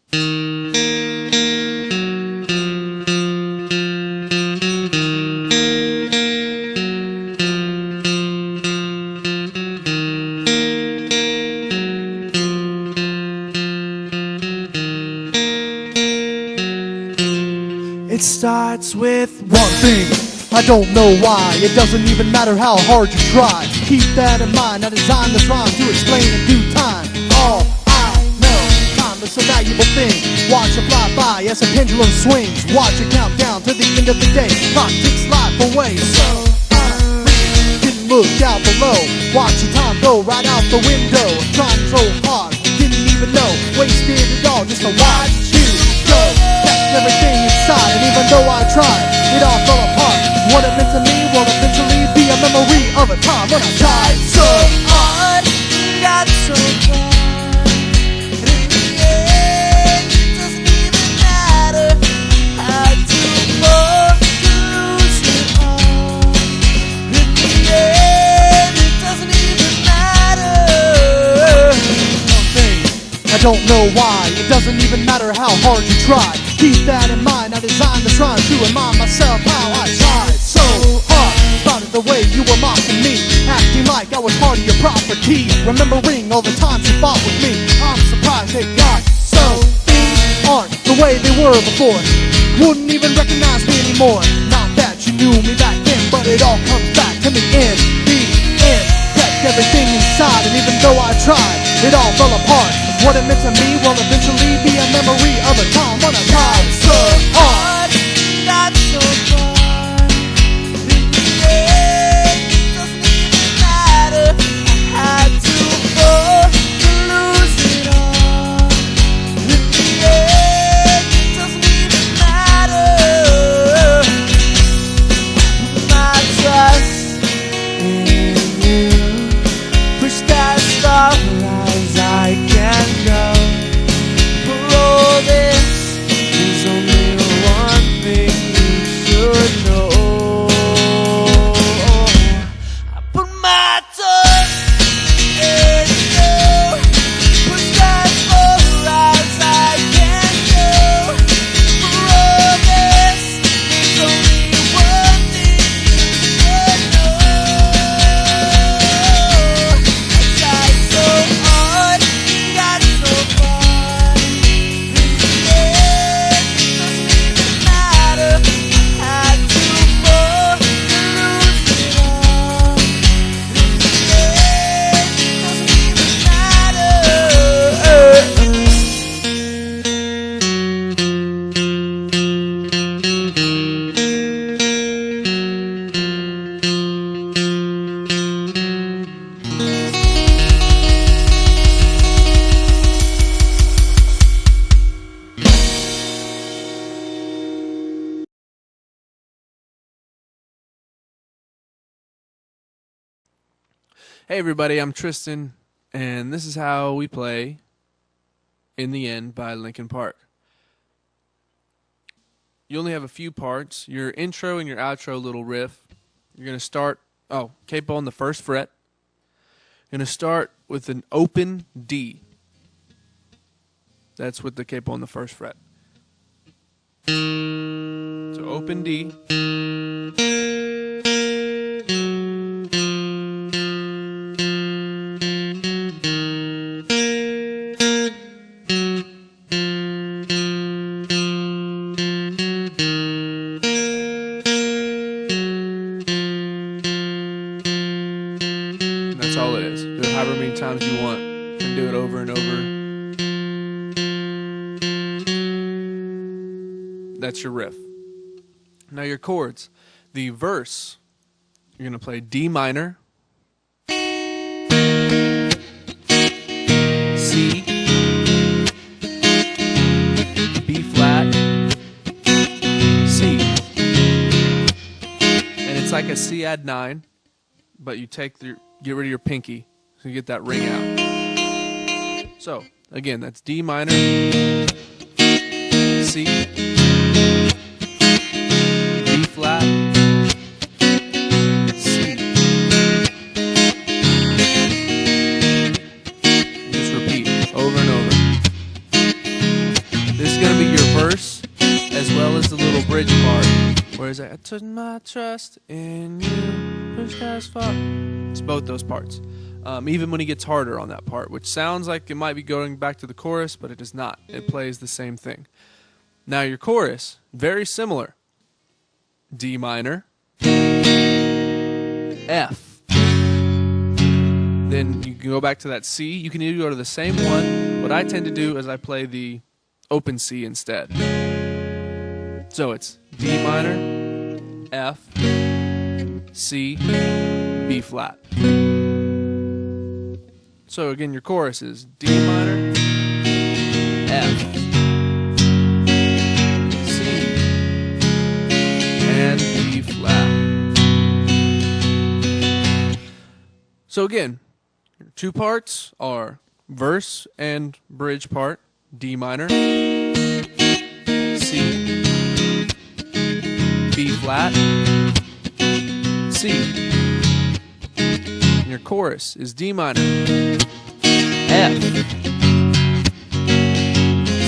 It starts with one thing, I don't know why. It doesn't even matter how hard you try. Keep that in mind, I designed this rhyme to explain in due time. All I know, time is a valuable thing. Watch it fly by as a pendulum swings. Watch it count down to the end of the day. Clock ticks life away. So didn't look out below. Watch the time go right out the window. Trying so hard, didn't even know. Wasted it all just to watch you go. Kept everything inside, and even though I tried, it all fell apart. What it meant to me will eventually be a memory of a time when I tried so hard, got so far. And in the end, it doesn't even matter. Had to fall to lose it all. In the end, it doesn't even matter. One thing, I don't know why. It doesn't even matter how hard you try. Keep that in mind, I designed this rhyme to remind myself how I tried so hard. About it the way you were mocking me, acting like I was part of your property. Remembering all the times you fought with me, I'm surprised they got so. Things aren't the way they were before. Wouldn't even recognize me anymore. Not that you knew me back then, but it all comes back to me in the end. Kept everything inside, and even though I tried, it all fell apart. What it meant to me will eventually be a memory of a time when I tried so hard, got so far. In the end, it doesn't even matter. I had to fall to lose it all. In the end, it doesn't even matter. My trust in you, push that star as I can go. For all this, there's only one thing you should know. I put my trust in you, push that far as I can go. For all this, there's only one thing you should know. I tried so hard, got so far. In the end, it doesn't even matter. I had to fall to lose it all. In the end, it doesn't even Hey everybody, I'm Tristan, and this is how we play In the End by Linkin Park. You only have a few parts. Your intro and your outro little riff. You're going to start, capo on the first fret. You're going to start with an open D. That's with the capo on the first fret. So open D. And that's all it is. Do it however many times you want. You can do it over and over. That's your riff. Now your chords. The verse, you're going to play D minor, C, B flat, C. And it's like a C add 9, but you get rid of your pinky so you get that ring out. So again, that's D minor, C, B flat, C. Just repeat over and over. I put my trust in you. Blue skies fall. It's both those parts. Even when he gets harder on that part, which sounds like it might be going back to the chorus, but it is not. It plays the same thing. Now your chorus, very similar. D minor, F. Then you can go back to that C. You can either go to the same one. What I tend to do is I play the open C instead. So it's D minor, F, C, B flat. So again, your chorus is D minor, F, C, and B flat. So again, your two parts are verse and bridge part, D minor, C, B flat, C. And your chorus is D minor, F,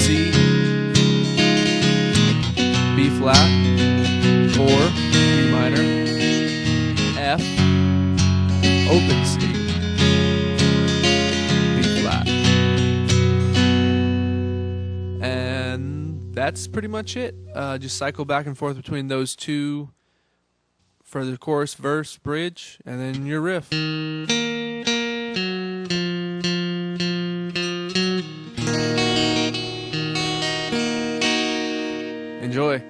C, B flat, or D minor, F, open C, B flat. And that's pretty much it. Just cycle back and forth between those two for the chorus, verse, bridge, and then your riff. Enjoy.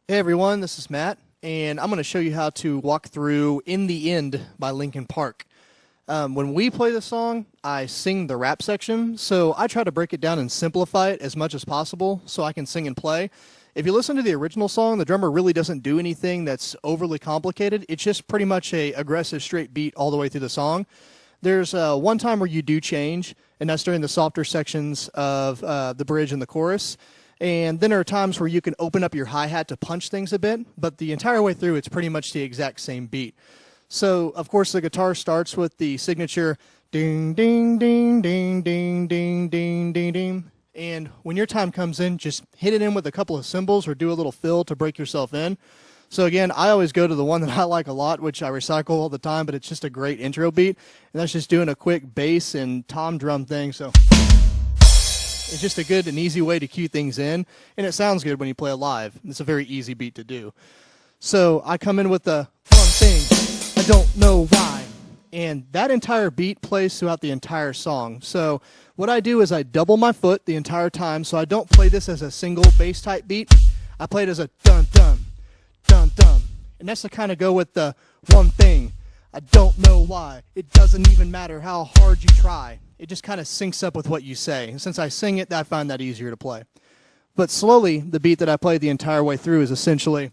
Hey everyone, this is Matt, and I'm going to show you how to walk through In the End by Linkin Park. When we play the song, I sing the rap section, so I try to break it down and simplify it as much as possible so I can sing and play. If you listen to the original song, the drummer really doesn't do anything that's overly complicated. It's just pretty much a aggressive straight beat all the way through the song. There's one time where you do change, and that's during the softer sections of the bridge and the chorus. And then there are times where you can open up your hi-hat to punch things a bit, but the entire way through, it's pretty much the exact same beat. So, of course, the guitar starts with the signature ding, ding, ding, ding, ding, ding, ding, ding, ding. And when your time comes in, just hit it in with a couple of cymbals or do a little fill to break yourself in. So again, I always go to the one that I like a lot, which I recycle all the time, but it's just a great intro beat. And that's just doing a quick bass and tom drum thing. So it's just a good and easy way to cue things in. And it sounds good when you play it live. It's a very easy beat to do. So I come in with the one thing, I don't know why. And that entire beat plays throughout the entire song. So what I do is I double my foot the entire time. So I don't play this as a single bass type beat. I play it as a dun dun, dun dun. And that's to kind of go with the one thing, I don't know why. It doesn't even matter how hard you try. It just kind of syncs up with what you say. And since I sing it, I find that easier to play. But slowly, the beat that I play the entire way through is essentially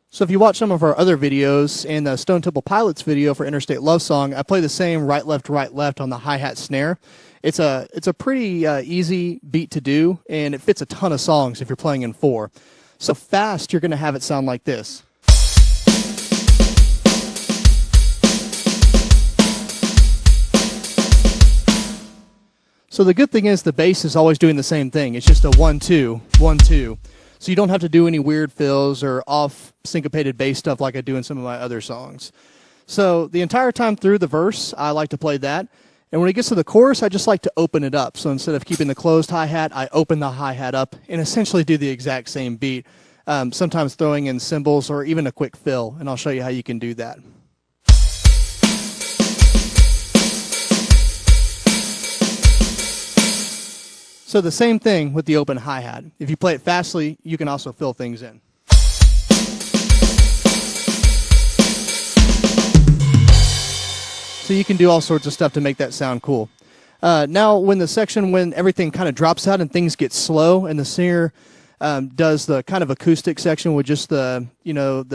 So if you watch some of our other videos and the Stone Temple Pilots video for Interstate Love Song, I play the same right, left on the hi-hat snare. It's a pretty easy beat to do, and it fits a ton of songs if you're playing in 4. So fast, you're going to have it sound like this. So the good thing is the bass is always doing the same thing. It's just a 1-2, 1-2. So you don't have to do any weird fills or off syncopated bass stuff like I do in some of my other songs. So the entire time through the verse, I like to play that. And when it gets to the chorus, I just like to open it up. So instead of keeping the closed hi-hat, I open the hi-hat up and essentially do the exact same beat, sometimes throwing in cymbals or even a quick fill. And I'll show you how you can do that. So the same thing with the open hi-hat. If you play it fastly, you can also fill things in. So you can do all sorts of stuff to make that sound cool. Now, when everything kind of drops out and things get slow, and the singer does the kind of acoustic section with just the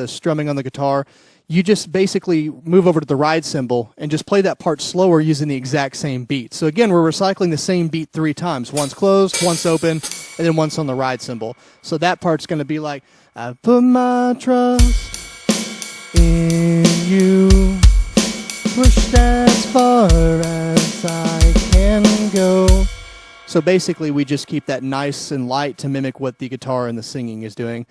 strumming on the guitar, you just basically move over to the ride cymbal and just play that part slower using the exact same beat. So again, we're recycling the same beat 3 times. Once closed, once open, and then once on the ride cymbal. So that part's going to be like, I put my trust in you, pushed as far as I can go. So basically we just keep that nice and light to mimic what the guitar and the singing is doing.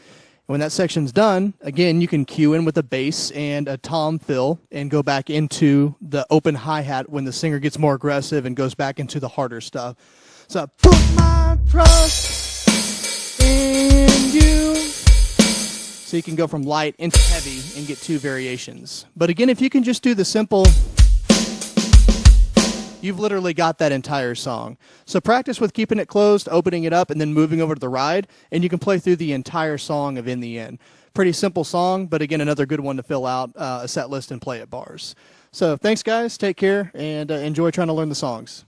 When that section's done, again, you can cue in with a bass and a tom fill and go back into the open hi-hat when the singer gets more aggressive and goes back into the harder stuff. So, put my trust in you. So you can go from light into heavy and get 2 variations. But again, if you can just do the simple, you've literally got that entire song. So practice with keeping it closed, opening it up, and then moving over to the ride, and you can play through the entire song of In the End. Pretty simple song, but again, another good one to fill out a set list and play at bars. So thanks, guys. Take care, and enjoy trying to learn the songs.